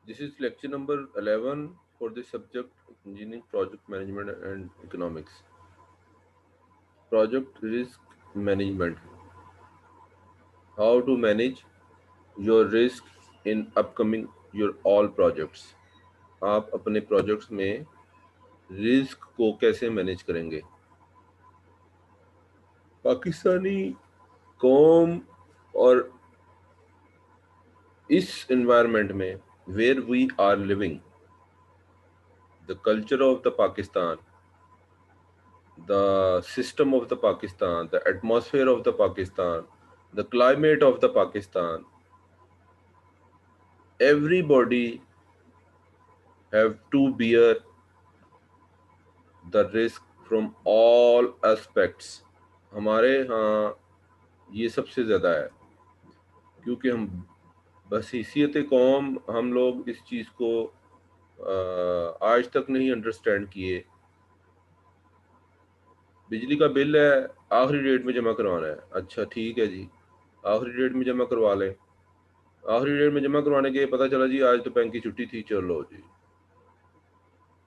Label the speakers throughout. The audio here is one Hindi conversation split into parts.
Speaker 1: This is lecture number 11 for the subject Engineering Project Management and Economics. Project Risk Management. How to manage your risk in upcoming your all projects. आप अपने प्रोजेक्ट्स में रिस्क को कैसे मैनेज करेंगे? पाकिस्तानी कौम और इस एनवायरनमेंट में where we are living, the culture of the Pakistan, the system of the Pakistan, the atmosphere of the Pakistan, the climate of the Pakistan, everybody have to bear the risk from all aspects. हमारे यहाँ ये सबसे ज़्यादा है क्योंकि हम बहसीयत कौम हम लोग इस चीज़ को आज तक नहीं अंडरस्टैंड किए। बिजली का बिल है, आखिरी डेट में जमा करवाना है, अच्छा ठीक है जी, आखिरी डेट में जमा करवा लें। आखिरी डेट में जमा करवाने के पता चला जी आज तो बैंक की छुट्टी थी, चलो जी।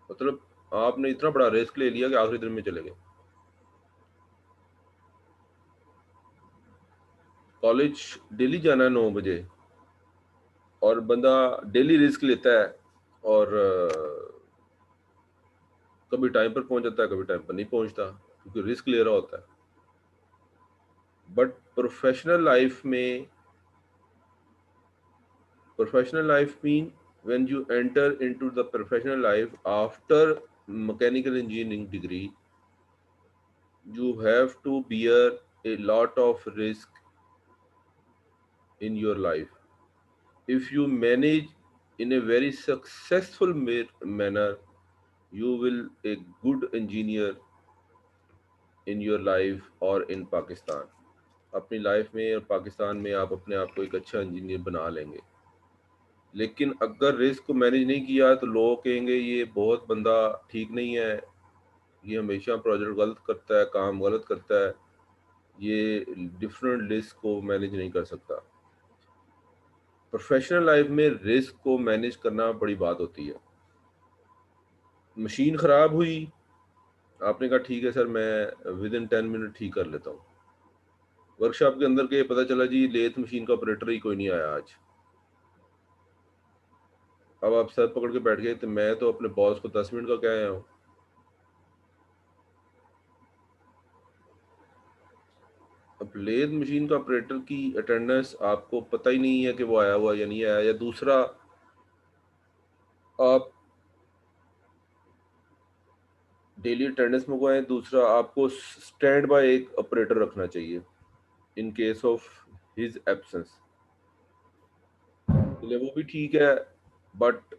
Speaker 1: मतलब आपने इतना बड़ा रिस्क ले लिया कि आखिरी दिन में चले गए। कॉलेज डेली जाना है 9 बजे और बंदा डेली रिस्क लेता है और कभी टाइम पर पहुंच जाता है, कभी टाइम पर नहीं पहुंचता क्योंकि रिस्क ले रहा होता है। But professional life mean when you enter into the professional life after mechanical engineering degree, you have to bear a lot of risk in your life. If you manage in a very successful manner, you will a good engineer in your life or in Pakistan. अपनी लाइफ में और पाकिस्तान में आप अपने आप को एक अच्छा इंजीनियर बना लेंगे। लेकिन अगर रिस्क को मैनेज नहीं किया तो लोग कहेंगे ये बहुत बंदा ठीक नहीं है, ये हमेशा प्रोजेक्ट गलत करता है, काम गलत करता है, ये डिफरेंट रिस्क को मैनेज नहीं कर सकता। प्रोफेशनल लाइफ में रिस्क को मैनेज करना बड़ी बात होती है। मशीन ख़राब हुई, आपने कहा ठीक है सर मैं विद इन 10 मिनट ठीक कर लेता हूँ। वर्कशॉप के अंदर गए, पता चला जी लेथ मशीन का ऑपरेटर ही कोई नहीं आया आज। अब आप सर पकड़ के बैठ गए, तो मैं तो अपने बॉस को 10 मिनट का क्या आया हूँ। अब लेथ मशीन का ऑपरेटर की अटेंडेंस आपको पता ही नहीं है कि वो आया हुआ या नहीं आया। या दूसरा, आप डेली अटेंडेंस मंगवाएं। दूसरा, आपको स्टैंड बाय एक ऑपरेटर रखना चाहिए in case of his absence. चलिए वो भी ठीक है, बट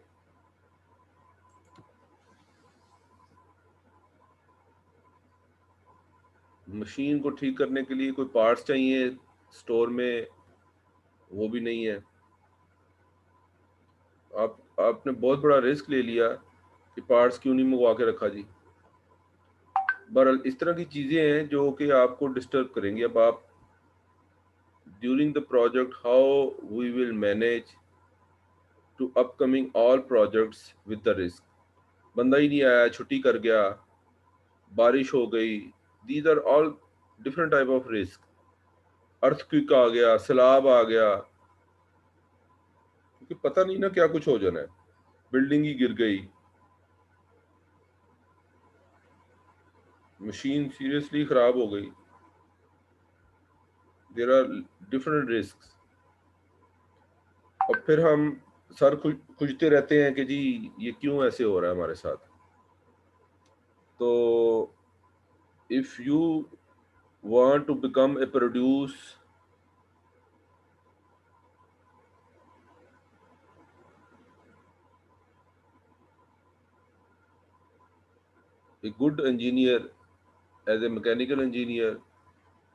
Speaker 1: मशीन को ठीक करने के लिए कोई पार्ट्स चाहिए स्टोर में, वो भी नहीं है। आपने बहुत बड़ा रिस्क ले लिया कि पार्ट्स क्यों नहीं मंगवा के रखा जी। बहरहाल इस तरह की चीज़ें हैं जो कि आपको डिस्टर्ब करेंगी। अब आप during the project how we will manage to upcoming all projects with the risk. बंदा ही नहीं आया, छुट्टी कर गया, बारिश हो गई, these are all different type of risk. Earthquake आ गया, सैलाब आ गया, क्योंकि पता नहीं ना क्या कुछ हो जाना है। बिल्डिंग ही गिर गई, मशीन सीरियसली खराब हो गई, देर आर डिफरेंट रिस्क। और फिर हम सर खुजते रहते हैं कि जी ये क्यों ऐसे हो रहा है हमारे साथ। तो if you want to become a produce a good engineer as a mechanical engineer,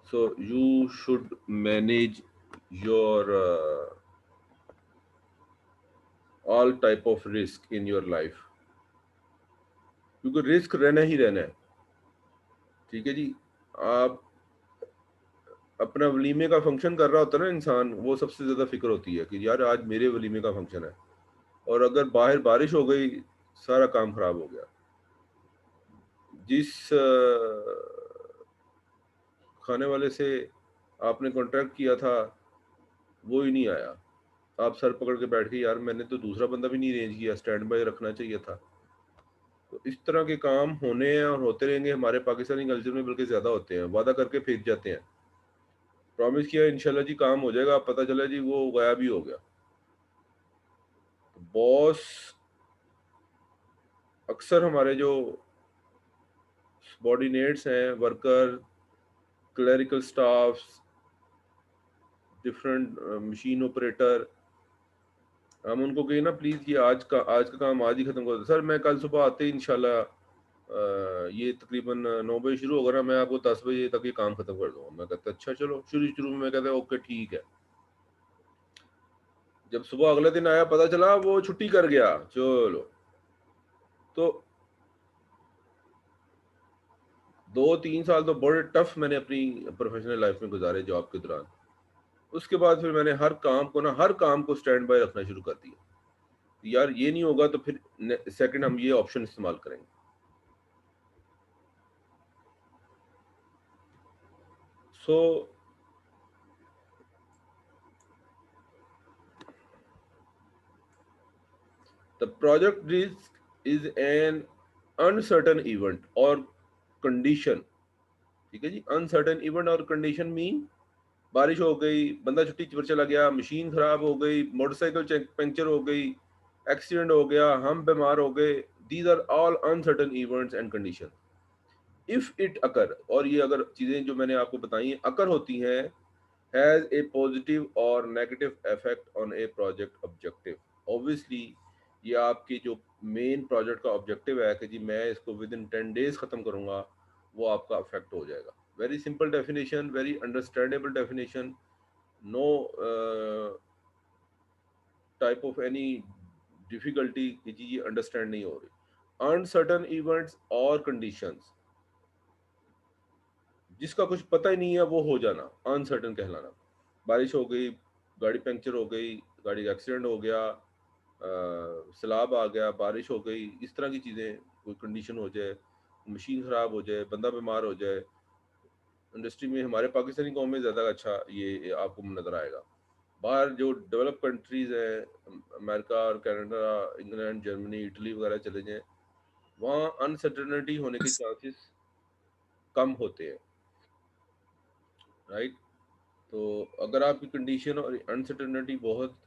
Speaker 1: so you should manage your all type of risk in your life, क्योंकि रिस्क रहना ही रहना है। ठीक है जी। आप अपना वलीमे का फंक्शन कर रहा होता है ना इंसान, वो सबसे ज्यादा फिक्र होती है कि यार आज मेरे वलीमे का फंक्शन है, और अगर बाहर बारिश हो गई सारा काम खराब हो गया। जिस खाने वाले से आपने कॉन्ट्रैक्ट किया था वो ही नहीं आया, आप सर पकड़ के बैठ गए, यार मैंने तो दूसरा बंदा भी नहीं अरेंज किया, स्टैंड बाय रखना चाहिए था। तो इस तरह के काम होने हैं और होते रहेंगे हमारे पाकिस्तानी कल्चर में, बल्कि ज्यादा होते हैं। वादा करके फेंक जाते हैं, प्रॉमिस किया इंशाल्लाह जी काम हो जाएगा, पता चला जी वो गायब ही हो गया। तो बॉस अक्सर हमारे जो सबॉर्डिनेट्स हैं, worker, clerical staff, different machine operator, हम उनको कहिए ना प्लीज ये आज का काम आज ही खत्म कर दो। सर मैं कल सुबह आते ही इंशाल्लाह ये तकरीबन 9 बजे शुरू होगा ना, मैं आपको 10 बजे तक ये काम खत्म कर दूंगा। मैं कहता अच्छा चलो, शुरू शुरू में मैं कहता ओके ठीक है। जब सुबह अगले दिन आया पता चला वो छुट्टी कर गया, चलो। तो 2-3 साल तो बड़े टफ मैंने अपनी प्रोफेशनल लाइफ में गुजारे जॉब के दौरान। उसके बाद फिर मैंने हर काम को स्टैंड बाय रखना शुरू कर दिया। यार ये नहीं होगा तो फिर सेकंड हम ये ऑप्शन इस्तेमाल करेंगे। So the project risk is an uncertain event और कंडीशन। ठीक है जी, अनसर्टन इवेंट और कंडीशन मीन बारिश हो गई, बंदा छुट्टी पर चला गया, मशीन खराब हो गई, मोटरसाइकिल पंक्चर हो गई, एक्सीडेंट हो गया, हम बीमार हो गए। These are all uncertain events and condition. If it occur, और ये अगर चीजें जो मैंने आपको बताई अकर होती हैं, हैज ए पॉजिटिव और negative effect on A project objective. Obviously ये आपकी जो मेन प्रोजेक्ट का ऑब्जेक्टिव है कि जी मैं इसको विद इन 10 days खत्म करूंगा, वो आपका अफेक्ट हो जाएगा। Very simple definition, very understandable definition, no type of any difficulty कि जी ये अंडरस्टैंड नहीं हो रही। अनसर्टन इवेंट्स और कंडीशंस, जिसका कुछ पता ही नहीं है वो हो जाना अनसर्टन कहलाना। बारिश हो गई, गाड़ी पंक्चर हो गई, गाड़ी का एक्सीडेंट हो गया, सैलाब आ गया, बारिश हो गई, इस तरह की चीज़ें कोई कंडीशन हो जाए, मशीन ख़राब हो जाए, बंदा बीमार हो जाए। इंडस्ट्री में हमारे पाकिस्तानी कौम में ज़्यादा अच्छा ये आपको नज़र आएगा। बाहर जो डेवलप कंट्रीज़ हैं, अमेरिका और कनाडा, इंग्लैंड, जर्मनी, इटली वगैरह चले जाएँ, वहाँ अनसर्टनिटी होने के चांसेस कम होते हैं, राइट। तो अगर आपकी कंडीशन और अनसर्टनिटी बहुत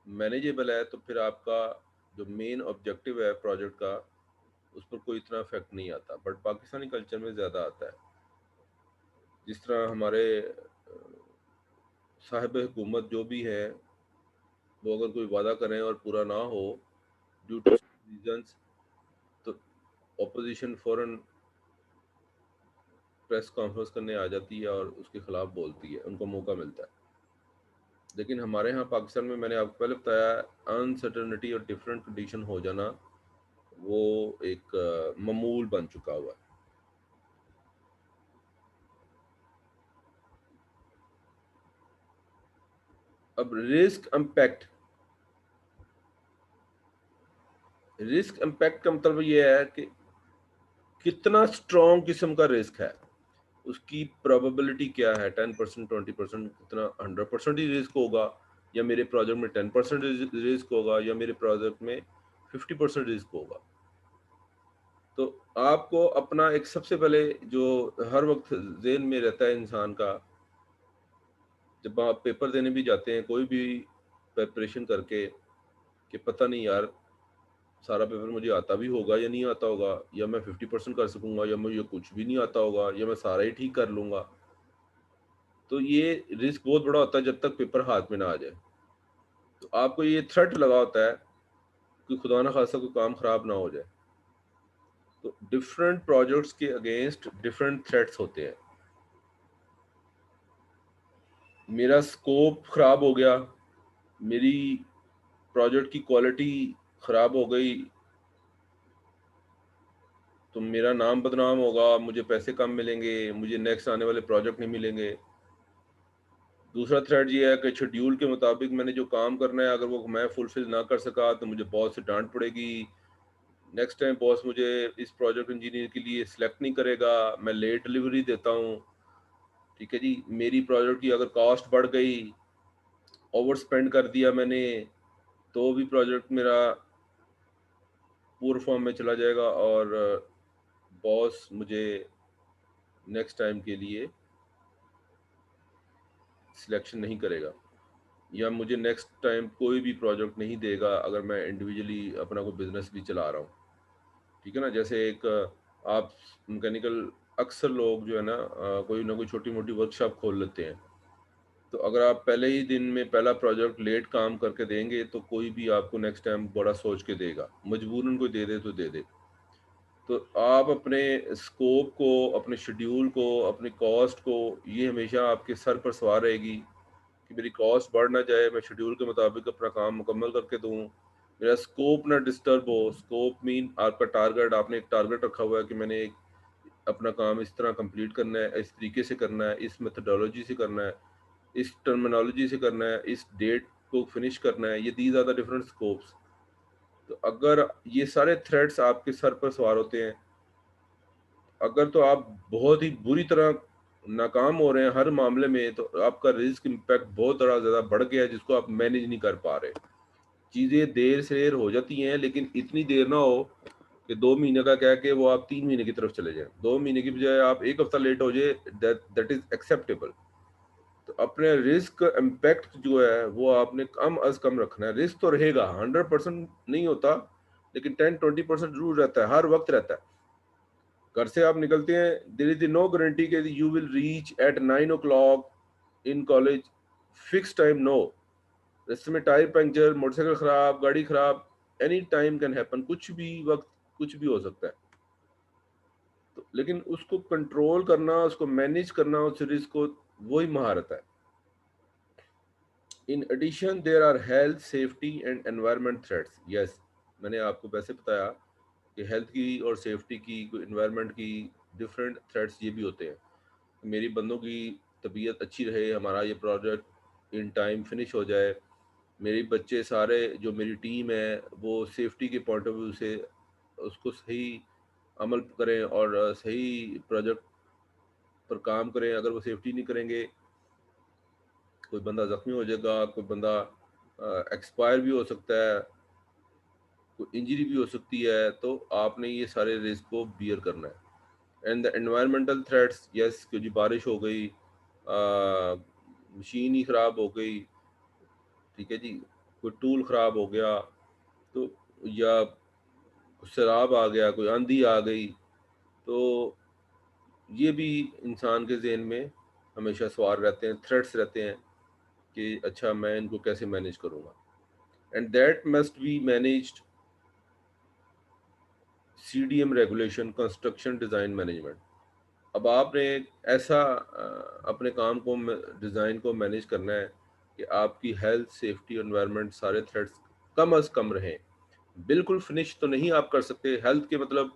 Speaker 1: मैनेजेबल है तो फिर आपका जो मेन ऑब्जेक्टिव है प्रोजेक्ट का उस पर कोई इतना इफेक्ट नहीं आता। बट पाकिस्तानी कल्चर में ज़्यादा आता है। जिस तरह हमारे साहिब हुकूमत जो भी है, वो अगर कोई वादा करें और पूरा ना हो ड्यू टू रीजंस, तो ऑपोजिशन फौरन प्रेस कॉन्फ्रेंस करने आ जाती है और उसके खिलाफ बोलती है, उनको मौका मिलता है। लेकिन हमारे यहाँ पाकिस्तान में मैंने आपको पहले बताया, अनसर्टनिटी और डिफरेंट कंडीशन हो जाना वो एक मामूल बन चुका हुआ है। अब रिस्क इम्पैक्ट का मतलब ये है कि कितना स्ट्रॉन्ग किस्म का रिस्क है, उसकी प्रोबेबिलिटी क्या है। 10%, 20%, कितना 100% ही रिस्क होगा, या मेरे प्रोजेक्ट में 10% रिस्क होगा, या मेरे प्रोजेक्ट में 50% रिस्क होगा। तो आपको अपना एक सबसे पहले जो हर वक्त जेहन में रहता है इंसान का, जब आप पेपर देने भी जाते हैं कोई भी प्रिपरेशन करके, कि पता नहीं यार सारा पेपर मुझे आता भी होगा या नहीं आता होगा, या मैं 50% कर सकूंगा, या मुझे कुछ भी नहीं आता होगा, या मैं सारा ही ठीक कर लूंगा। तो ये रिस्क बहुत बड़ा होता है जब तक पेपर हाथ में ना आ जाए। तो आपको ये थ्रेट लगा होता है कि खुदा ना खासा कोई काम खराब ना हो जाए। तो डिफरेंट प्रोजेक्ट्स के अगेंस्ट डिफरेंट थ्रेट्स होते हैं। मेरा स्कोप खराब हो गया, मेरी प्रोजेक्ट की क्वालिटी खराब हो गई, तो मेरा नाम बदनाम होगा, मुझे पैसे कम मिलेंगे, मुझे नेक्स्ट आने वाले प्रोजेक्ट नहीं मिलेंगे। दूसरा थ्रेड ये है कि शेड्यूल के मुताबिक मैंने जो काम करना है, अगर वो मैं फुलफिल ना कर सका तो मुझे बॉस से डांट पड़ेगी। नेक्स्ट टाइम बॉस मुझे इस प्रोजेक्ट इंजीनियर के लिए सिलेक्ट नहीं करेगा, मैं लेट डिलीवरी देता हूँ। ठीक है जी, मेरी प्रोजेक्ट की अगर कॉस्ट बढ़ गई, ओवर स्पेंड कर दिया मैंने, तो भी प्रोजेक्ट मेरा पूर फॉर्म में चला जाएगा और बॉस मुझे नेक्स्ट टाइम के लिए सिलेक्शन नहीं करेगा, या मुझे नेक्स्ट टाइम कोई भी प्रोजेक्ट नहीं देगा अगर मैं इंडिविजुअली अपना कोई बिजनेस भी चला रहा हूँ। ठीक है ना, जैसे एक आप मैकेनिकल, अक्सर लोग जो है ना कोई छोटी मोटी वर्कशॉप खोल लेते हैं। तो अगर आप पहले ही दिन में पहला प्रोजेक्ट लेट काम करके देंगे तो कोई भी आपको नेक्स्ट टाइम बड़ा सोच के देगा, मजबूरन कोई दे दे तो दे दे। तो आप अपने स्कोप को, अपने शेड्यूल को, अपनी कॉस्ट को, ये हमेशा आपके सर पर सवार रहेगी कि मेरी कॉस्ट बढ़ ना जाए, मैं शेड्यूल के मुताबिक अपना काम मुकम्मल करके दूँ, मेरा स्कोप ना डिस्टर्ब हो। स्कोप मीन आपका टारगेट, आपने एक टारगेट रखा हुआ है कि मैंने एक अपना काम इस तरह कंप्लीट करना है, इस तरीके से करना है, इस मेथडोलॉजी से करना है, इस टर्मिनोलॉजी से करना है, इस डेट को फिनिश करना है, ये these are the different scopes. तो अगर ये सारे थ्रेड्स आपके सर पर सवार होते हैं, अगर तो आप बहुत ही बुरी तरह नाकाम हो रहे हैं हर मामले में, तो आपका रिस्क इम्पैक्ट बहुत ज़्यादा बढ़ गया है, जिसको आप मैनेज नहीं कर पा रहे। चीज़ें देर से देर हो जाती हैं, लेकिन इतनी देर ना हो कि 2 महीने का कह के वो आप 3 महीने की तरफ चले जाएं। 2 महीने की बजाय आप एक हफ्ता लेट हो जाए, दैट इज एक्सेप्टेबल। तो अपने रिस्क इम्पैक्ट जो है वो आपने कम अज कम रखना है। रिस्क तो रहेगा, 100% नहीं होता, लेकिन 10-20% जरूर रहता है, हर वक्त रहता है। घर से आप निकलते हैं, देयर इज नो गारंटी के you will reach at 9 o'clock in college, fix time no. रास्ते में टायर पंक्चर, मोटरसाइकिल खराब, गाड़ी खराब, एनी टाइम कैन हैपन, कुछ भी वक्त कुछ भी हो सकता है। तो लेकिन उसको कंट्रोल करना, उसको मैनेज करना, उस रिस्क को, वही महारत है। In addition there are health, safety and environment threats. Yes, मैंने आपको वैसे बताया कि हेल्थ की और सेफ्टी की, एनवायरनमेंट की डिफरेंट थ्रेट्स ये भी होते हैं। मेरी बंदों की तबीयत अच्छी रहे, हमारा ये प्रोजेक्ट इन टाइम फिनिश हो जाए, मेरे बच्चे सारे, जो मेरी टीम है, वो सेफ्टी के पॉइंट ऑफ व्यू से उसको सही अमल करें और सही प्रोजेक्ट पर काम करें। अगर वो सेफ्टी नहीं करेंगे, कोई बंदा ज़ख्मी हो जाएगा, कोई बंदा एक्सपायर भी हो सकता है, कोई इंजरी भी हो सकती है, तो आपने ये सारे रिस्क को बियर करना है। And the environmental threats, yes, कि जी बारिश हो गई, मशीन ही ख़राब हो गई, ठीक है जी, कोई टूल ख़राब हो गया, तो या सैलाब आ गया, कोई आंधी आ गई, तो ये भी इंसान के ज़हन में हमेशा सवाल रहते हैं, थ्रेट्स रहते हैं कि अच्छा मैं इनको कैसे मैनेज करूँगा। And that must be managed CDM regulation, construction design management. अब आपने एक ऐसा अपने काम को, डिज़ाइन को मैनेज करना है कि आपकी हेल्थ, सेफ्टी, एनवायरनमेंट, सारे थ्रेट्स कम अज़ कम रहें। बिल्कुल फिनिश तो नहीं आप कर सकते। हेल्थ के मतलब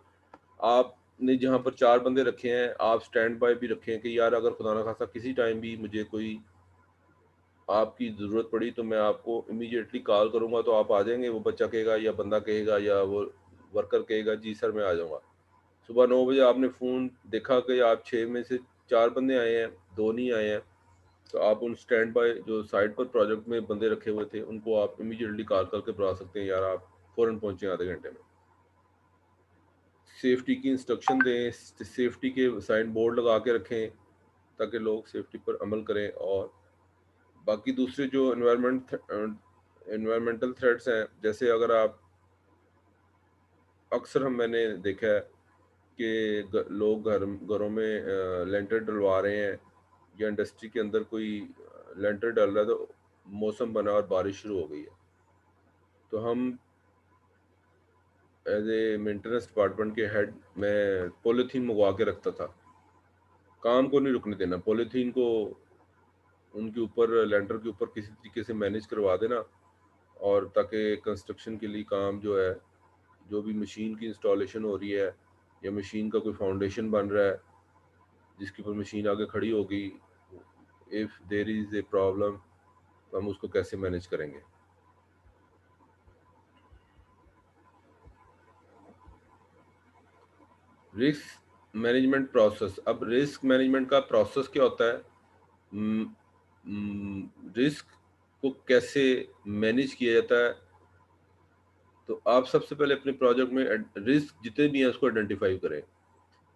Speaker 1: आपने जहाँ पर 4 बंदे रखे हैं, आप स्टैंड बाय भी रखें कि यार अगर खुदा ना खास्ता किसी टाइम भी मुझे कोई आपकी ज़रूरत पड़ी तो मैं आपको इमीडिएटली कॉल करूँगा, तो आप आ जाएँगे। वो बच्चा कहेगा या बंदा कहेगा या वो वर्कर कहेगा, जी सर मैं आ जाऊँगा। सुबह 9 बजे आपने फ़ोन देखा कि आप 6 में से 4 बंदे आए हैं, 2 नहीं आए हैं, तो आप उन स्टैंड बाय जो साइट पर प्रोजेक्ट में बंदे रखे हुए थे, उनको आप इमीडिएटली कॉल करके बुला सकते हैं, यार आप फ़ौरन पहुँचे आधे घंटे में। सेफ्टी की इंस्ट्रक्शन दें, सेफ्टी के साइन बोर्ड लगा के रखें ताकि लोग सेफ्टी पर अमल करें। और बाकी दूसरे जो एनवायरमेंटल थ्रेट्स हैं, जैसे अगर आप, अक्सर हम मैंने देखा है कि लोग घरों में लेंटर डलवा रहे हैं, या इंडस्ट्री के अंदर कोई लेंटर डल रहा है, तो मौसम बना और बारिश शुरू हो गई है, तो हम एज ए मेंटेनेंस डिपार्टमेंट के हेड, मैं पॉलीथीन मंगवा के रखता था। काम को नहीं रुकने देना, पॉलीथीन को उनके ऊपर, लेंटर के ऊपर किसी तरीके से मैनेज करवा देना, और ताकि कंस्ट्रक्शन के लिए काम जो है, जो भी मशीन की इंस्टॉलेशन हो रही है या मशीन का कोई फाउंडेशन बन रहा है जिसके ऊपर मशीन आगे खड़ी होगी, if there is a problem तो हम उसको कैसे मैनेज करेंगे। Risk management process. अब रिस्क मैनेजमेंट का प्रोसेस क्या होता है, रिस्क को कैसे मैनेज किया जाता है। तो आप सबसे पहले अपने प्रोजेक्ट में रिस्क जितने भी हैं उसको आइडेंटिफाई करें।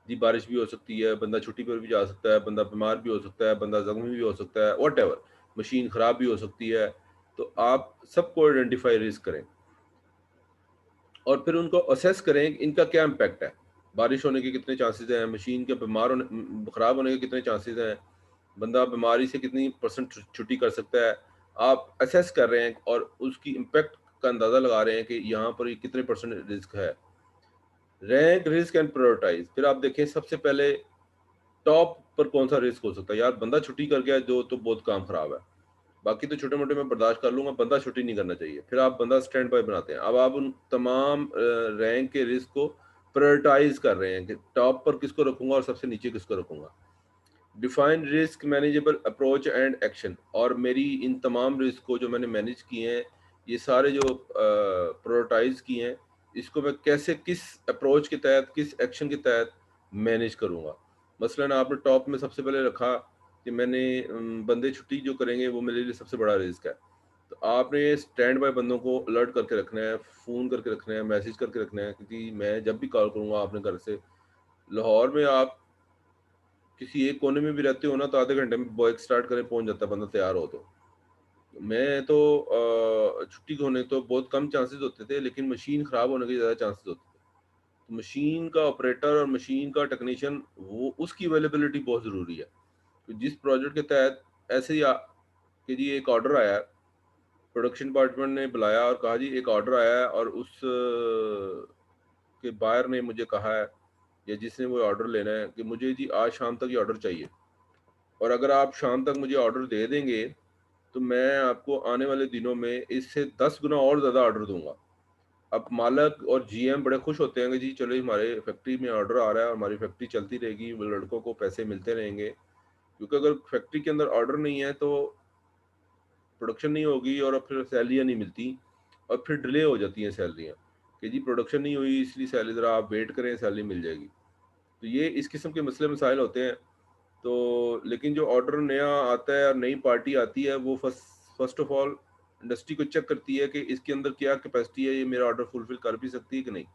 Speaker 1: जी बारिश भी हो सकती है, बंदा छुट्टी पर भी जा सकता है, बंदा बीमार भी हो सकता है, बंदा जख्मी भी हो सकता है, वॉट एवर, मशीन ख़राब भी हो सकती है। तो आप सबको आइडेंटिफाई रिस्क करें और फिर उनको असेस करें कि इनका क्या इम्पैक्ट है। बारिश होने के कितने चांसेस हैं, मशीन के बीमार होने ख़राब होने के कितने चांसेस हैं, बंदा बीमारी से कितनी परसेंट छुट्टी कर सकता है। आप असेस कर रहे हैं और उसकी इम्पैक्ट का अंदाज़ा लगा रहे हैं कि यहाँ पर ये कितने परसेंट रिस्क है। Rank risk and prioritise. फिर आप देखें सबसे पहले टॉप पर कौन सा रिस्क हो सकता है। यार बंदा छुट्टी कर गया जो तो बहुत काम खराब है, बाकी तो छोटे मोटे मैं बर्दाश्त कर लूंगा, बंदा छुट्टी नहीं करना चाहिए। फिर आप बंदा स्टैंड बाय बनाते हैं। अब आप उन तमाम रैंक के रिस्क को प्रायोरिटाइज कर रहे हैं कि टॉप पर किसको रखूंगा और सबसे नीचे किसको रखूंगा। Define risk manageable approach and action. और मेरी इन तमाम रिस्क को जो मैंने मैनेज किए हैं, ये सारे जो प्रायोरिटाइज किए हैं, इसको मैं कैसे किस अप्रोच के तहत किस एक्शन के तहत मैनेज करूँगा। मसलन आपने टॉप में सबसे पहले रखा कि मैंने बंदे छुट्टी जो करेंगे वो मेरे लिए सबसे बड़ा रिस्क है। तो आपने स्टैंड बाय बंदों को अलर्ट करके रखना है, फ़ोन करके रखना है, मैसेज करके रखना है, क्योंकि मैं जब भी कॉल करूँगा अपने घर से, लाहौर में आप किसी एक कोने में भी रहते हो ना तो आधे घंटे में बाइक स्टार्ट करें पहुंच जाता है बंदा तैयार हो। तो मैं तो छुट्टी होने तो बहुत कम चांसेस होते थे, लेकिन मशीन खराब होने के ज़्यादा चांसेस होते थे। तो मशीन का ऑपरेटर और मशीन का टेक्नीशियन वो उसकी अवेलेबिलिटी बहुत ज़रूरी है। तो जिस प्रोजेक्ट के तहत ऐसे ही कि जी एक ऑर्डर आया है, प्रोडक्शन डिपार्टमेंट ने बुलाया और कहा जी एक ऑर्डर आया है और उस के बायर ने मुझे कहा है या जिसने वो ऑर्डर लेना है कि मुझे जी आज शाम तक ये ऑर्डर चाहिए, और अगर आप शाम तक मुझे ऑर्डर दे देंगे तो मैं आपको आने वाले दिनों में इससे 10 गुना और ज़्यादा ऑर्डर दूंगा। अब मालक और जीएम बड़े खुश होते हैं कि जी चलो हमारे फैक्ट्री में ऑर्डर आ रहा है और हमारी फैक्ट्री चलती रहेगी, वो लड़कों को पैसे मिलते रहेंगे। क्योंकि अगर फैक्ट्री के अंदर ऑर्डर नहीं है तो प्रोडक्शन नहीं होगी और फिर सैलरियाँ नहीं मिलती और फिर डिले हो जाती हैं सैलरियाँ कि जी प्रोडक्शन नहीं हुई इसलिए सैलरी ज़रा आप वेट करें, सैलरी मिल जाएगी। तो ये इस किस्म के मसले मसाइल होते हैं। तो लेकिन जो ऑर्डर नया आता है और नई पार्टी आती है वो फर्स्ट ऑफ ऑल इंडस्ट्री को चेक करती है कि इसके अंदर क्या कैपेसिटी है, ये मेरा ऑर्डर फुलफिल कर भी सकती है कि नहीं।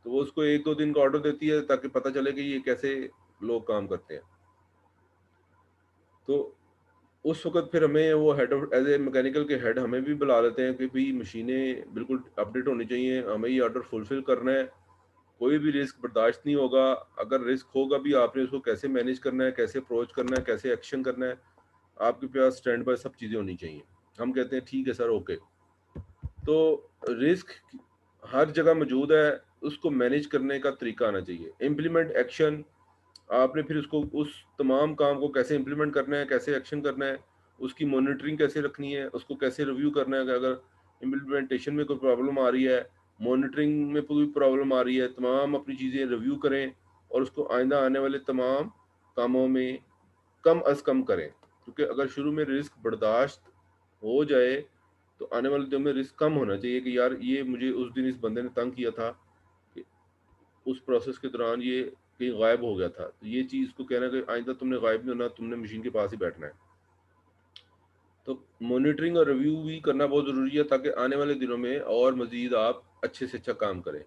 Speaker 1: तो वो उसको एक दो दिन का ऑर्डर देती है ताकि पता चले कि ये कैसे लोग काम करते हैं। तो उस वक़्त फिर हमें वो head of as a mechanical के हेड हमें भी बुला लेते हैं कि भई मशीनें बिल्कुल अपडेट होनी चाहिए, हमें ये ऑर्डर फुलफिल करना है, कोई भी रिस्क बर्दाश्त नहीं होगा। अगर रिस्क होगा भी आपने उसको कैसे मैनेज करना है, कैसे अप्रोच करना है, कैसे एक्शन करना है, आपके पास स्टैंड बाय सब चीज़ें होनी चाहिए। हम कहते हैं ठीक है सर, ओके। तो रिस्क हर जगह मौजूद है, उसको मैनेज करने का तरीका आना चाहिए। Implement action. आपने फिर उसको उस तमाम काम को कैसे इम्प्लीमेंट करना है, कैसे एक्शन करना है, उसकी मॉनिटरिंग कैसे रखनी है, उसको कैसे रिव्यू करना है कि अगर इम्प्लीमेंटेशन में कोई प्रॉब्लम आ रही है, मॉनिटरिंग में कोई प्रॉब्लम आ रही है, तमाम अपनी चीज़ें रिव्यू करें और उसको आइंदा आने वाले तमाम कामों में कम अज़ कम करें। क्योंकि अगर शुरू में रिस्क बर्दाश्त हो जाए तो आने वाले दिनों में रिस्क कम होना चाहिए कि यार ये मुझे उस दिन इस बंदे ने तंग किया था कि उस प्रोसेस के दौरान ये कहीं गायब हो गया था। तो ये चीज़ को कहना कि आइंदा तुमने गायब नहीं होना, तुमने मशीन के पास ही बैठना है। तो मॉनिटरिंग और रिव्यू भी करना बहुत ज़रूरी है ताकि आने वाले दिनों में और मज़ीद आप अच्छे से अच्छा काम करें।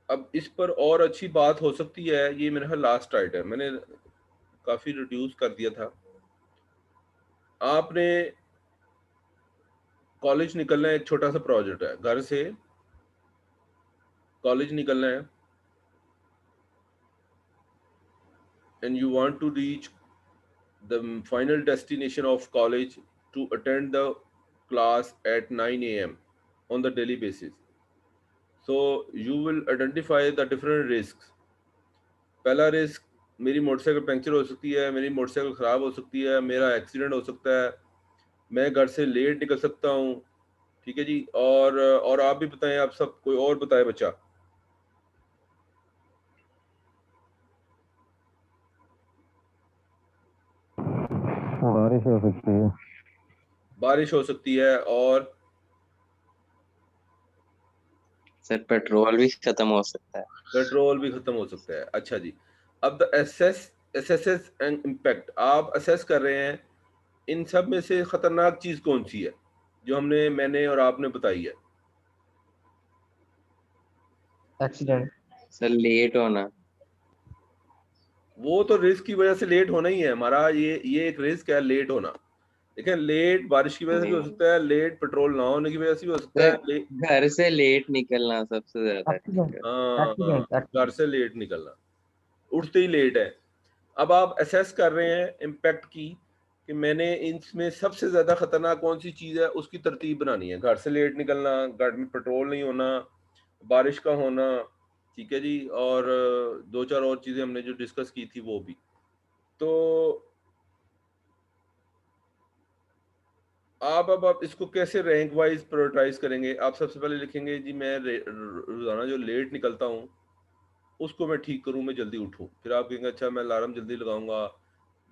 Speaker 1: अब इस पर और अच्छी बात हो सकती है, ये मेरा लास्ट आइटम है, मैंने काफ़ी रिड्यूस कर दिया था। आपने कॉलेज निकलना है, एक छोटा सा प्रोजेक्ट है, घर से कॉलेज निकलना है and you want to reach the final destination of college to attend the class at 9 a.m. on the daily basis. So you will identify the different risks. पहला रिस्क मेरी मोटरसाइकिल पंक्चर हो सकती है, मेरी मोटरसाइकिल ख़राब हो सकती है, मेरा एक्सीडेंट हो सकता है, मैं घर से लेट निकल सकता हूँ। ठीक है जी। और आप भी बताएं, आप सब कोई और बताए बच्चा।
Speaker 2: बारिश हो सकती है।
Speaker 1: बारिश हो सकती है। और
Speaker 3: सर पेट्रोल भी खत्म हो सकता है।
Speaker 1: पेट्रोल भी खत्म हो सकता है। अच्छा जी। अब द एसेसेस एंड इम्पैक्ट, आप असेस कर रहे हैं इन सब में से खतरनाक चीज कौन सी है जो मैंने और आपने बताई है।
Speaker 2: एक्सीडेंट।
Speaker 3: सर लेट होना।
Speaker 1: वो तो रिस्क की वजह से लेट होना ही है हमारा, ये एक रिस्क है लेट होना। देखिए, लेट बारिश की वजह से भी हो
Speaker 3: नहीं
Speaker 1: सकता है, लेट पेट्रोल ना होने की वजह से भी हो सकता
Speaker 3: सर,
Speaker 1: है,
Speaker 3: घर से लेट निकलना सबसे ज्यादा
Speaker 2: एक्सीडेंट।
Speaker 3: रिस्क है।
Speaker 1: हाँ,
Speaker 2: एक्सीडेंट।
Speaker 1: घर
Speaker 2: एक्सीडेंट।
Speaker 1: से लेट निकलना, उठते ही लेट है। अब आप असेस कर रहे हैं इम्पैक्ट की कि मैंने इनमें सबसे ज्यादा खतरनाक कौन सी चीज है, उसकी तरतीब बनानी है। घर से लेट निकलना, गाड़ी में पेट्रोल नहीं होना, बारिश का होना, ठीक है जी, और दो चार और चीजें हमने जो डिस्कस की थी वो भी। तो अब इसको कैसे रैंक वाइज प्रायोरिटाइज करेंगे। आप सबसे पहले लिखेंगे जी मैं रोजाना जो लेट निकलता हूँ उसको मैं ठीक करूँ, मैं जल्दी उठूँ। फिर आप कहेंगे अच्छा मैं अलार्म जल्दी लगाऊंगा,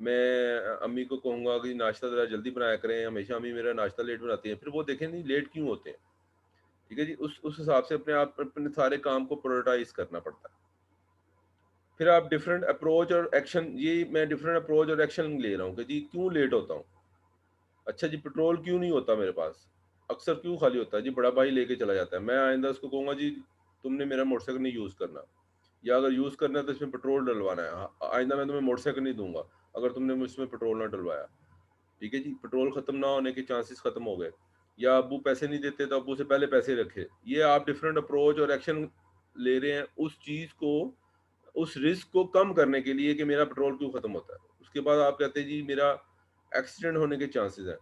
Speaker 1: मैं अम्मी को कहूंगा कि नाश्ता ज़रा जल्दी बनाया करें, हमेशा अम्मी मेरा नाश्ता लेट बनाती हैं। फिर वो देखें नहीं लेट क्यों होते हैं। ठीक है जी, उस हिसाब से अपने आप अपने सारे काम को प्रायोरिटाइज करना पड़ता है। फिर आप डिफरेंट अप्रोच और एक्शन, ये मैं डिफरेंट अप्रोच और एक्शन ले रहा हूँ कि जी क्यों लेट होता हूँ। अच्छा जी, पेट्रोल क्यों नहीं होता मेरे पास, अक्सर क्यों खाली होता है जी, बड़ा भाई लेके चला जाता है। मैं आइंदा उसको कहूंगा जी तुमने मेरा मोटरसाइकिल नहीं यूज़ करना, या अगर यूज़ करना है तो इसमें पेट्रोल डलवाना है। आइंदा मैं तुम्हें मोटरसाइकिल नहीं दूंगा अगर तुमने मुझमें पेट्रोल ना डलवाया। ठीक है जी, पेट्रोल खत्म ना होने के चांसेस खत्म हो गए। या अब्बू पैसे नहीं देते तो अब्बू से पहले पैसे रखे। ये आप डिफरेंट अप्रोच और एक्शन ले रहे हैं उस चीज़ को, उस रिस्क को कम करने के लिए कि मेरा पेट्रोल क्यों खत्म होता है। उसके बाद आप कहते हैं जी मेरा एक्सीडेंट होने के चांसेस हैं।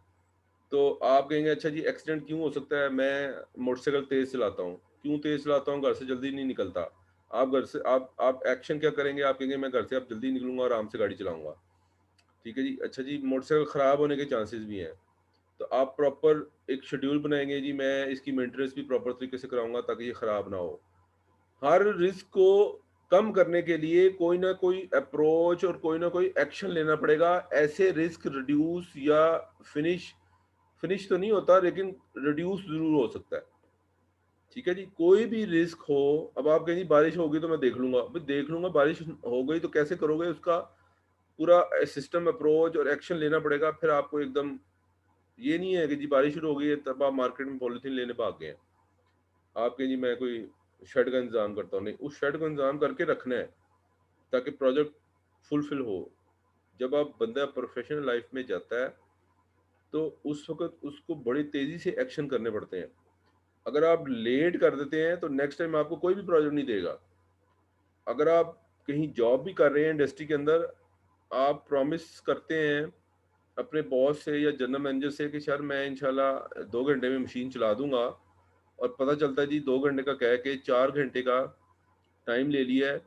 Speaker 1: तो आप कहेंगे अच्छा जी एक्सीडेंट क्यों हो सकता है, मैं मोटरसाइकिल तेज चलाता हूँ। क्यों तेज चलाता हूँ, घर से जल्दी नहीं निकलता। आप घर से आप एक्शन क्या करेंगे, आप कहेंगे मैं घर से अब जल्दी निकलूंगा, आराम से गाड़ी चलाऊंगा। ठीक है जी। अच्छा जी, मोटरसाइकिल खराब होने के चांसेस भी हैं, तो आप प्रॉपर एक शेड्यूल बनाएंगे जी मैं इसकी मेंटेनेंस भी प्रॉपर तरीके से कराऊंगा ताकि ये खराब ना हो। हर रिस्क को कम करने के लिए कोई ना कोई अप्रोच और कोई ना कोई एक्शन लेना पड़ेगा। ऐसे रिस्क रिड्यूस या फिनिश, फिनिश तो नहीं होता लेकिन रिड्यूस जरूर हो सकता है। ठीक है जी, कोई भी रिस्क हो। अब आप कहें जी बारिश होगी तो मैं देख लूंगा, भाई देख लूंगा, बारिश हो गई तो कैसे करोगे, उसका पूरा सिस्टम अप्रोच और एक्शन लेना पड़ेगा। फिर आपको एकदम ये नहीं है कि जी बारिश शुरू हो गई है तब आप मार्केट में पॉलिथीन लेने भाग गए हैं। आप कहें जी मैं कोई शेड का इंतजाम करता हूँ, नहीं, उस शेड को इंतजाम करके रखना है ताकि प्रोजेक्ट फुलफिल हो। जब आप बंदा प्रोफेशनल लाइफ में जाता है तो उस वक्त उसको बड़ी तेजी से एक्शन करने पड़ते हैं। अगर आप लेट कर देते हैं तो नेक्स्ट टाइम आपको कोई भी प्रोजेक्ट नहीं देगा। अगर आप कहीं जॉब भी कर रहे हैं इंडस्ट्री के अंदर, आप प्रॉमिस करते हैं अपने बॉस से या जनरल मैनेजर से कि सर मैं इंशाल्लाह 2 घंटे में मशीन चला दूंगा, और पता चलता है जी 2 घंटे का कह के 4 घंटे का टाइम ले लिया है।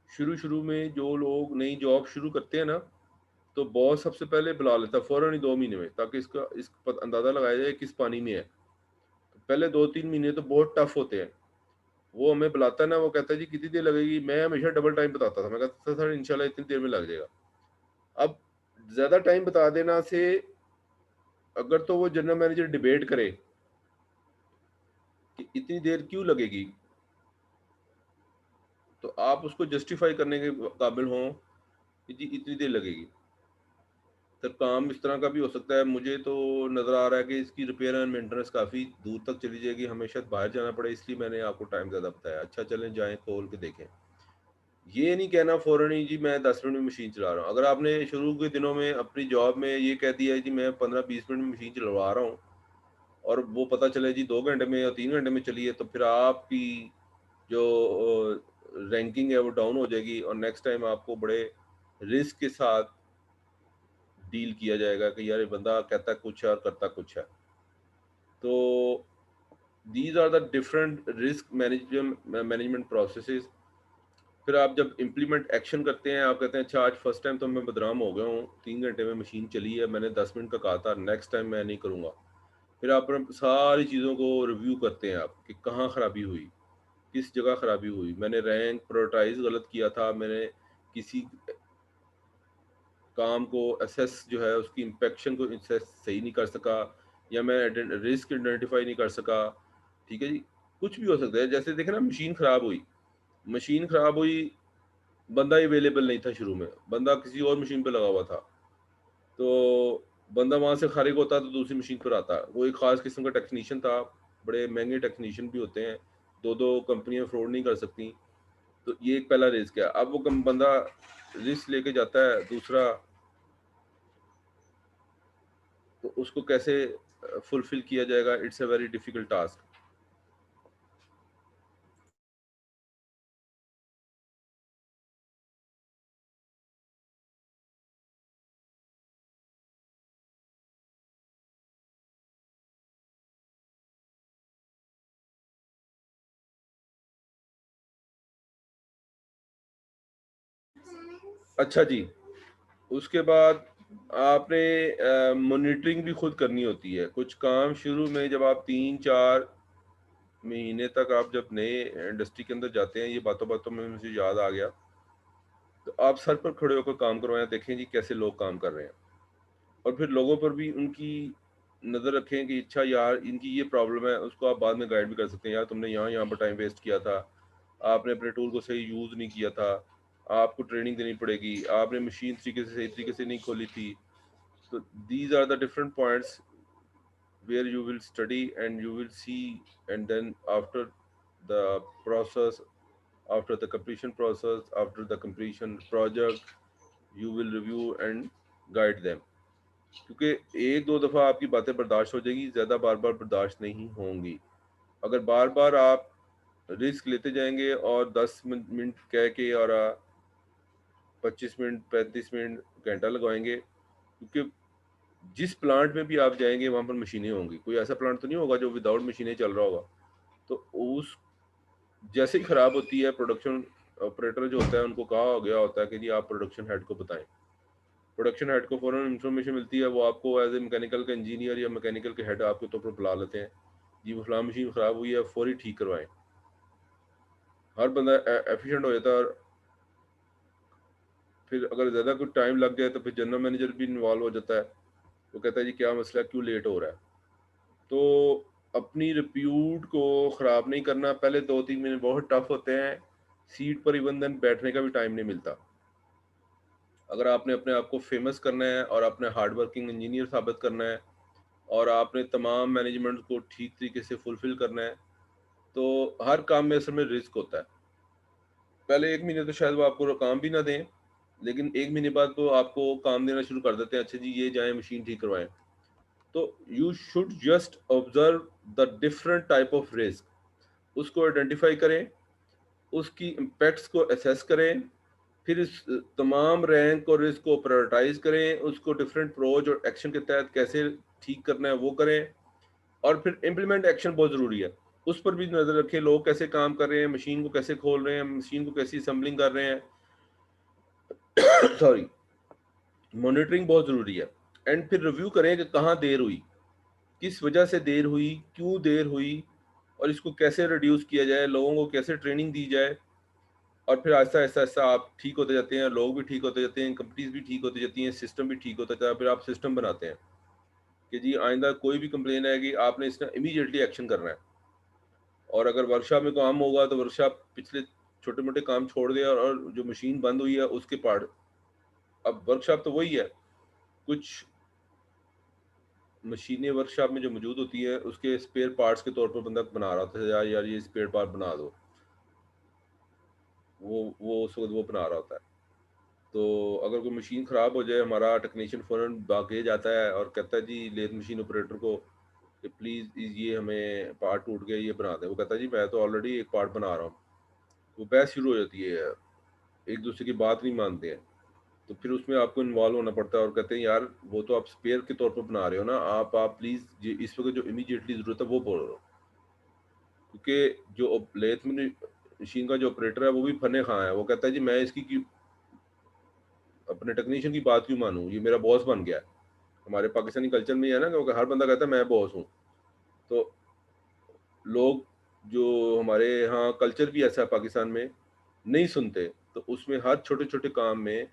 Speaker 1: शुरू शुरू में जो लोग नई जॉब शुरू करते हैं ना, तो बॉस सबसे पहले बुला लेता है फौरन ही 2 महीने में, ताकि इस अंदाजा लगाया जाए किस पानी में है। तो पहले 2-3 महीने तो बहुत टफ होते हैं। वो हमें बुलाता है ना, वो कहता है जी कितनी देर लगेगी, मैं हमेशा डबल टाइम बताता था, मैं कहता था सर इंशाल्लाह इतनी देर में लग जाएगा। अब ज्यादा टाइम बता देना से, अगर तो वो जनरल मैनेजर डिबेट करे कि इतनी देर क्यों लगेगी, तो आप उसको जस्टिफाई करने के काबिल हों कि जी इतनी देर लगेगी। तो काम इस तरह का भी हो सकता है, मुझे तो नज़र आ रहा है कि इसकी रिपेयर एंड मेंटेनेंस काफ़ी दूर तक चली जाएगी, हमें शायद बाहर जाना पड़े, इसलिए मैंने आपको टाइम ज़्यादा बताया। अच्छा चलें जाएं खोल के देखें। ये नहीं कहना फ़ौरन ही जी मैं 10 मिनट में मशीन चला रहा हूँ। अगर आपने शुरू के दिनों में अपनी जॉब में ये कह दिया है जी मैं 15-20 मिनट में मशीन चलवा रहा हूँ, और वो पता चले जी 2 घंटे में या 3 घंटे में चली है, तो फिर आपकी जो रैंकिंग है वो डाउन हो जाएगी, और नेक्स्ट टाइम आपको बड़े रिस्क के साथ डील किया जाएगा कि यार ये बंदा कहता कुछ है और करता कुछ है। तो these are the different risk management processes फिर आप जब इम्प्लीमेंट एक्शन करते हैं, आप कहते हैं अच्छा आज फर्स्ट टाइम तो मैं बदनाम हो गया हूँ, 3 घंटे में मशीन चली है, मैंने 10 मिनट का कहा था, नेक्स्ट टाइम मैं नहीं करूँगा। फिर आप सारी चीज़ों को रिव्यू करते हैं आप कि कहाँ खराबी हुई, किस जगह खराबी हुई, मैंने रैंक प्रायोरिटाइज गलत किया था, मैंने किसी काम को असेस जो है उसकी इम्पेक्शन को असेस सही नहीं कर सका, या मैं रिस्क आइडेंटिफाई नहीं कर सका। ठीक है जी, कुछ भी हो सकता है। जैसे देखे ना, मशीन खराब हुई, बंदा अवेलेबल नहीं था शुरू में, बंदा किसी और मशीन पे लगा हुआ था, तो बंदा वहां से खारिग होता तो दूसरी मशीन पर आता। वो एक खास किस्म का टेक्नीशियन था, बड़े महंगे टेक्नीशियन भी होते हैं, दो दो कंपनियां फ्रॉड नहीं कर सकती। तो ये एक पहला रिस्क है। अब वो कम बंदा रिस्क लेके जाता है, दूसरा तो उसको कैसे फुलफिल किया जाएगा, it's a very difficult task. अच्छा जी, उसके बाद आपने मॉनिटरिंग भी खुद करनी होती है। कुछ काम शुरू में जब आप 3-4 महीने तक, आप जब नए इंडस्ट्री के अंदर जाते हैं, ये बातों बातों में मुझे याद आ गया, तो आप सर पर खड़े होकर काम करवाएं, देखें जी कैसे लोग काम कर रहे हैं, और फिर लोगों पर भी उनकी नज़र रखें कि अच्छा यार इनकी ये प्रॉब्लम है, उसको आप बाद में गाइड भी कर सकते हैं, यार तुमने यहाँ यहाँ पर टाइम वेस्ट किया था, आपने अपने टूल को सही यूज़ नहीं किया था, आपको ट्रेनिंग देनी पड़ेगी, आपने मशीन तरीके से सही तरीके से नहीं खोली थी। तो these are the different points where you will study and you will see, and then after the process, after the completion process, after the completion project, you will review and guide them। क्योंकि एक दो दफ़ा आपकी बातें बर्दाश्त हो जाएगी, ज़्यादा बार बार बर्दाश्त नहीं होंगी। अगर बार बार आप रिस्क लेते जाएंगे और 10 मिनट कह के और 25 मिनट 35 मिनट घंटा लगवाएंगे, क्योंकि जिस प्लांट में भी आप जाएंगे वहां पर मशीनें होंगी, कोई ऐसा प्लांट तो नहीं होगा जो विदाउट मशीनें चल रहा होगा। तो उस जैसे ही खराब होती है, प्रोडक्शन ऑपरेटर जो होता है उनको कहा गया होता है कि जी आप प्रोडक्शन हेड को बताएं। प्रोडक्शन हेड को फौरन इन्फॉर्मेशन मिलती है, वो आपको एज ए मैकेनिकल का इंजीनियर या मैकेनिकल के हेड आपके तौर पर बुला लेते हैं, जी वो फलां मशीन खराब हुई है, फौरी ठीक करवाएं। हर बंदा एफिशिएंट हो जाता है। और फिर अगर ज़्यादा कुछ टाइम लग जाए तो फिर जनरल मैनेजर भी इन्वॉल्व हो जाता है, वो कहता है जी क्या मसला है, क्यों लेट हो रहा है। तो अपनी रिप्यूट को ख़राब नहीं करना। पहले 2-3 महीने बहुत टफ होते हैं, सीट पर इवन देन बैठने का भी टाइम नहीं मिलता। अगर आपने अपने आप को फेमस करना है और अपने हार्ड वर्किंग इंजीनियर साबित करना है और आपने तमाम मैनेजमेंट को ठीक तरीके से फुलफिल करना है, तो हर काम में असल में रिस्क होता है। पहले 1 महीने तो शायद वो आपको काम भी ना दें, लेकिन 1 महीने बाद तो आपको काम देना शुरू कर देते हैं, अच्छा जी ये जाएं मशीन ठीक करवाएं। तो you should just observe the different type of risk, उसको आइडेंटिफाई करें, उसकी इम्पैक्ट्स को असेस करें, फिर इस तमाम रैंक और रिस्क को प्रायोरिटाइज करें, उसको डिफरेंट प्रोच और एक्शन के तहत कैसे ठीक करना है वो करें, और फिर इम्प्लीमेंट एक्शन बहुत ज़रूरी है। उस पर भी नज़र रखें, लोग कैसे काम कर रहे हैं, मशीन को कैसे खोल रहे हैं, मशीन को कैसी असम्बलिंग कर रहे हैं। सॉरी, मॉनिटरिंग बहुत ज़रूरी है। एंड फिर रिव्यू करें कि कहाँ देर हुई, किस वजह से देर हुई, क्यों देर हुई, और इसको कैसे रिड्यूस किया जाए, लोगों को कैसे ट्रेनिंग दी जाए। और फिर आहिस्ता आहिस्ता आहिस्ता आप ठीक होते जाते हैं, लोग भी ठीक होते जाते हैं, कंपनीज भी ठीक होती जाती हैं, सिस्टम भी ठीक होता जाता है। फिर आप सिस्टम बनाते हैं कि जी आइंदा कोई भी कंप्लेन आएगी, आपने इसका इमीडिएटली एक्शन करना है। और अगर वर्कशॉप में काम होगा तो वर्कशॉप पिछले छोटे मोटे काम छोड़ दिया, और जो मशीन बंद हुई है उसके पार्ट, अब वर्कशॉप तो वही है, कुछ मशीनें वर्कशॉप में जो मौजूद होती है उसके स्पेयर पार्ट्स के तौर पर बंदा बना रहा था, यार यार ये स्पेयर पार्ट बना दो, वो उस वक्त वो बना रहा होता है। तो अगर कोई मशीन ख़राब हो जाए, हमारा टेक्नीशियन फ़ौरन भागे जाता है और कहता है जी लेथ मशीन ऑपरेटर को कि प्लीज़ ये हमें पार्ट टूट गया, ये बना दें। वो कहता है जी मैं तो ऑलरेडी एक पार्ट बना रहा हूँ। वो बहस शुरू हो जाती है, एक दूसरे की बात नहीं मानते हैं। तो फिर उसमें आपको इन्वॉल्व होना पड़ता है, और कहते हैं यार वो तो आप स्पेयर के तौर पर बना रहे हो ना, आप प्लीज़ इस वक्त जो इमीडिएटली ज़रूरत है वो बोलो। क्योंकि जो लेथ में मशीन का जो ऑपरेटर है वो भी फने खां है। वो कहता है जी मैं इसकी क्यों अपने टेक्नीशियन की बात क्यों मानूं, ये मेरा बॉस बन गया है। हमारे पाकिस्तानी कल्चर में ये है ना कि हर बंदा कहता है मैं बॉस हूँ। तो लोग जो हमारे यहाँ कल्चर भी ऐसा है पाकिस्तान में नहीं सुनते, तो उसमें हर छोटे छोटे काम में,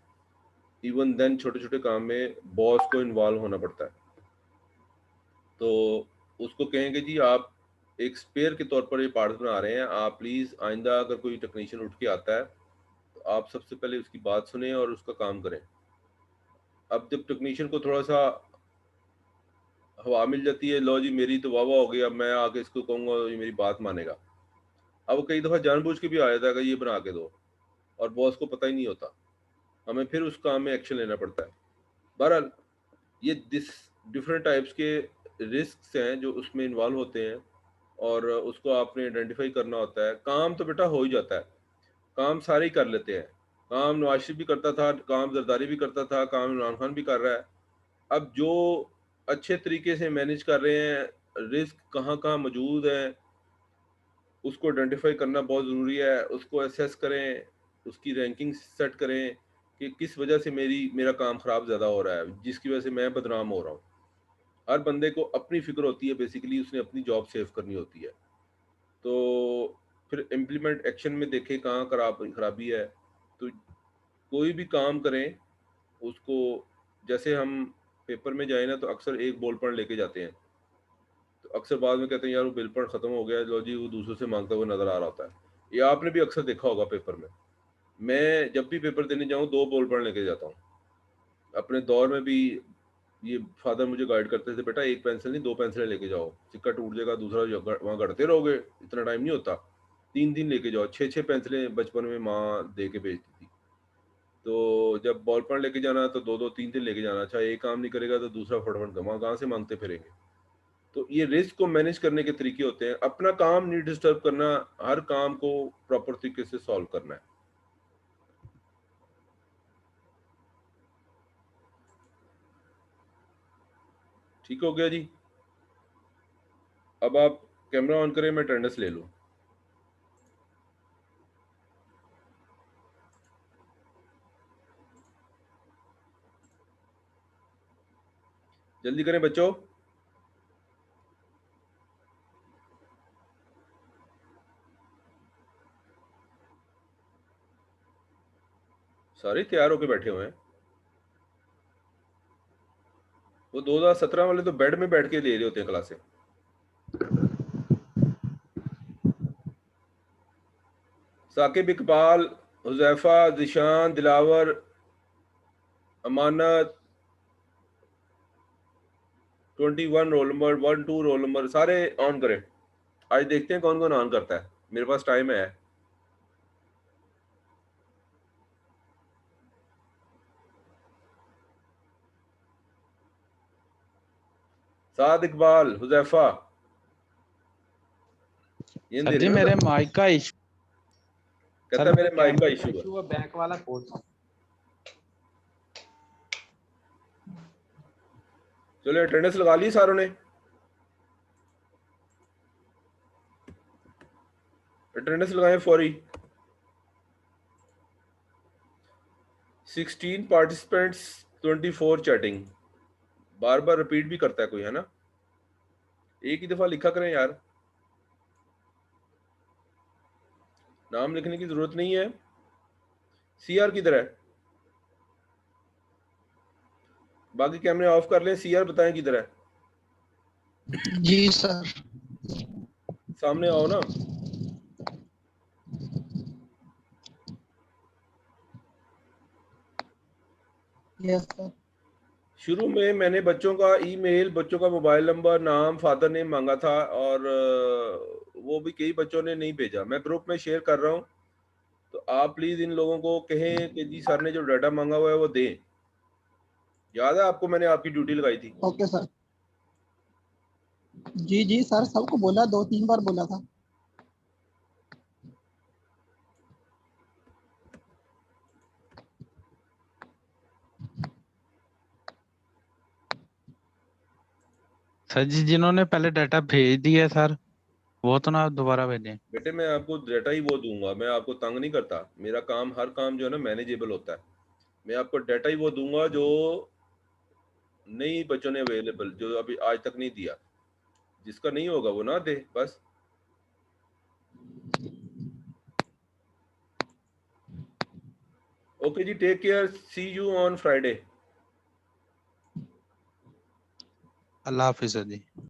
Speaker 1: इवन देन छोटे छोटे काम में बॉस को इन्वॉल्व होना पड़ता है। तो उसको कहेंगे जी आप एक स्पेयर के तौर पर ये पार्ट्स बना रहे हैं, आप प्लीज़ आइंदा अगर कोई टेक्नीशियन उठ के आता है तो आप सबसे पहले उसकी बात सुने और उसका काम करें। अब जब टेक्नीशियन को थोड़ा सा हवा मिल जाती है, लो जी मेरी तो वाह वाह हो गई, अब मैं आके इसको कहूँगा ये मेरी बात मानेगा। अब वो कई दफ़ा जानबूझ के भी आ जाता है कि ये बना के दो, और बॉस को पता ही नहीं होता, हमें फिर उस काम में एक्शन लेना पड़ता है। बहरहाल ये डिफरेंट टाइप्स के रिस्क हैं जो उसमें इन्वॉल्व होते हैं, और उसको आपने आइडेंटिफाई करना होता है। काम तो बेटा हो ही जाता है, काम सारे ही कर लेते हैं। काम नवाज शरीफ भी करता था, काम जरदारी भी करता था, काम इमरान खान भी कर रहा है। अब जो अच्छे तरीके से मैनेज कर रहे हैं, रिस्क कहाँ कहाँ मौजूद है उसको आइडेंटिफाई करना बहुत ज़रूरी है। उसको असेस करें, उसकी रैंकिंग सेट करें कि किस वजह से मेरा काम ख़राब ज़्यादा हो रहा है, जिसकी वजह से मैं बदनाम हो रहा हूँ। हर बंदे को अपनी फ़िक्र होती है, बेसिकली उसने अपनी जॉब सेव करनी होती है। तो फिर इम्प्लीमेंट एक्शन में देखें कहाँ खराबी है। तो कोई भी काम करें उसको, जैसे हम पेपर में जाए ना तो अक्सर एक बॉल पेन लेके जाते हैं, तो अक्सर बाद में कहते हैं यार वो बॉल पेन ख़त्म हो गया, लो जी वो दूसरों से मांगता हुआ नज़र आ रहा होता है। ये आपने भी अक्सर देखा होगा पेपर में। मैं जब भी पेपर देने जाऊँ 2 बॉल पेन लेके जाता हूँ। अपने दौर में भी ये फादर मुझे गाइड करते थे, बेटा एक पेंसिल नहीं 2 पेंसिलें लेके जाओ, सिक्का टूट जाएगा, दूसरा वहाँ गढ़ते रहोगे, इतना टाइम नहीं होता। 3-3 लेके जाओ। 6-6 पेंसिलें बचपन में माँ दे के भेजती थी। तो जब बॉल पेन लेके जाना तो 2-2 3-3 लेके जाना। अच्छा एक काम नहीं करेगा तो दूसरा फटाफट वहाँ कहाँ से मांगते फिरेंगे। तो ये रिस्क को मैनेज करने के तरीके होते हैं। अपना काम नहीं डिस्टर्ब करना, हर काम को प्रॉपर तरीके से सॉल्व करना है। ठीक हो गया जी। अब आप कैमरा ऑन करें, मैं अटेंडेंस ले लूँ। जल्दी करें बच्चों। सारे तैयार होके बैठे हुए हैं। वो 2017 वाले तो बेड में बैठ के ले रहे होते हैं क्लासें। साकिब, इकबाल, हुजैफा, जिशान, दिलावर, अमानत, 21 रोल नंबर, 12 रोल नंबर, सारे ऑन करें। आज देखते हैं कौन कौन ऑन करता है, मेरे पास टाइम है। साद, इकबाल, हुजैफा, ये
Speaker 4: सर
Speaker 1: दे
Speaker 4: जी
Speaker 1: रहे हो
Speaker 4: मेरे
Speaker 1: ना।
Speaker 4: माइक का इशू,
Speaker 1: कहता
Speaker 4: सर
Speaker 1: है
Speaker 4: मेरे
Speaker 1: मेरे माइक का
Speaker 4: कैमरे का
Speaker 1: इशू है।
Speaker 4: इशू है, बैक वाला खोल रहा हूं।
Speaker 1: चलो अटेंडेंस लगा ली सारों ने। अटेंडेंस लगाएं फौरी। 16 पार्टिसिपेंट्स, 24 चैटिंग। बार बार रिपीट भी करता है कोई, है ना। एक ही दफा लिखा करें यार, नाम लिखने की जरूरत नहीं है। सीआर किधर है? बाकी कैमरे ऑफ कर लें। सीआर बताएं किधर है?
Speaker 5: जी सर।
Speaker 1: सामने आओ ना।
Speaker 5: Yes sir.
Speaker 1: शुरू में मैंने बच्चों का ईमेल, बच्चों का मोबाइल नंबर, नाम, फादर नेम मांगा था, और वो भी कई बच्चों ने नहीं भेजा। मैं ग्रुप में शेयर कर रहा हूँ, तो आप प्लीज इन लोगों को कहें कि जी सर ने जो डाटा मांगा हुआ है वो दें। याद है आपको मैंने आपकी ड्यूटी लगाई थी।
Speaker 5: Okay sir. जी जी सर, सबको बोला, 2-3 बार बोला था।
Speaker 4: सर जी जिन्होंने पहले डाटा भेज दिया सर, वो तो ना दोबारा भेजें।
Speaker 1: बेटे मैं आपको डाटा ही वो दूंगा, मैं आपको तंग नहीं करता। मेरा काम, हर काम जो है ना मैनेजेबल होता है। मैं आपको डाटा ही वो दूंगा जो नई बच्चों ने अवेलेबल, जो अभी आज तक नहीं दिया। जिसका नहीं होगा वो ना दे बस। ओके जी, take care, see you on Friday.
Speaker 4: अल्लाह हाफिज जी।